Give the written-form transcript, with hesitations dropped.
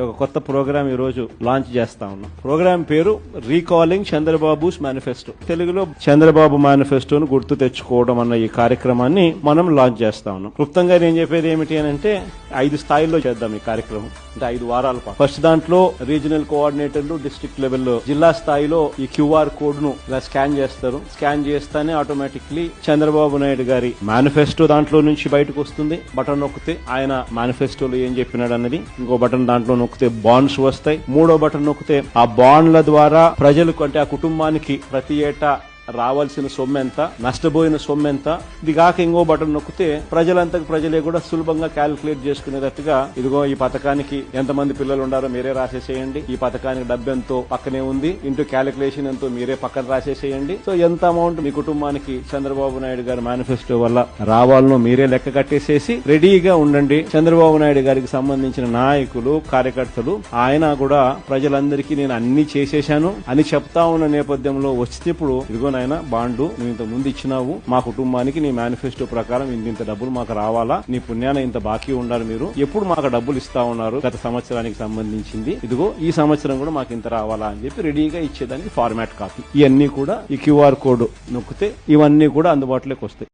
ఒక కొత్త ప్రోగ్రామ్ ఈ రోజు లాంచ్ చేస్తా ఉన్నాం. ప్రోగ్రామ్ పేరు రీకాలింగ్ చంద్రబాబుస్ మేనిఫెస్టో. తెలుగులో చంద్రబాబు మేనిఫెస్టోను గుర్తు తెచ్చుకోవడం అన్న ఈ కార్యక్రమాన్ని మనం లాంచ్ చేస్తా ఉన్నాం. క్లుప్తంగా నేను చెప్పేది ఏమిటి అని అంటే 5 స్థాయిల్లో చేద్దాం ఈ కార్యక్రమం. అంటే 5 వారాల పాటు. ఫస్ట్ దాంట్లో రీజనల్ కోఆర్డినేటర్లు డిస్ట్రిక్ట్ లెవెల్లో జిల్లా స్థాయిలో ఈ QR కోడ్ ను ఇలా స్కాన్ చేస్తారు. స్కాన్ చేస్తానే ఆటోమేటిక్లీ చంద్రబాబు నాయుడు గారి మేనిఫెస్టో దాంట్లో నుంచి బయటకు వస్తుంది. బటన్ నొక్కితే ఆయన మేనిఫెస్టోలో ఏం చెప్పినాడు అన్నది. ఇంకో బటన్ దాంట్లో నొక్కితే బాండ్స్ వస్తాయి. మూడో బటన్ నొక్కితే ఆ బాండ్ల ద్వారా ప్రజలకు అంటే ఆ కుటుంబానికి ప్రతి ఏటా రావాల్సిన సొమ్ము ఎంత, నష్టపోయిన సొమ్ము ఎంత, ఇది కాక ఇంకో బటన్ నొక్కితే ప్రజలంతకు ప్రజలే కూడా సులభంగా క్యాలిక్యులేట్ చేసుకునేటట్టుగా ఇదిగో ఈ పథకానికి ఎంతమంది పిల్లలు ఉండారో మీరే రాసేసేయండి, ఈ పథకానికి డబ్బు ఎంతో పక్కనే ఉంది, ఇంటూ క్యాలిక్యులేషన్ ఎంతో మీరే పక్కన రాసేసేయండి. సో ఎంత అమౌంట్ మీ కుటుంబానికి చంద్రబాబు నాయుడు గారి మేనిఫెస్టో వల్ల రావాలనో మీరే లెక్క కట్టేసేసి రెడీగా ఉండండి. చంద్రబాబు నాయుడు గారికి సంబంధించిన నాయకులు, కార్యకర్తలు ఆయన కూడా ప్రజలందరికీ నేను అన్ని చేసేశాను అని చెప్తా ఉన్న నేపథ్యంలో వచ్చి ఇప్పుడు ఇదిగో నాయన బాండు నువ్వు ఇంత ముందు ఇచ్చినావు, మా కుటుంబానికి నీ మేనిఫెస్టో ప్రకారం ఇంత డబ్బులు మాకు రావాలా, నీ పుణ్యాన ఇంత బాకీ ఉండాలి, మీరు ఎప్పుడు మాకు డబ్బులు ఇస్తా ఉన్నారు గత సంవత్సరానికి సంబంధించింది, ఇదిగో ఈ సంవత్సరం కూడా మాకు ఇంత రావాలా అని చెప్పి రెడీగా ఇచ్చేదానికి ఫార్మాట్ కాపీ. ఇవన్నీ కూడా ఈ QR కోడ్ నొక్కితే ఇవన్నీ కూడా అందుబాటులోకి వస్తాయి.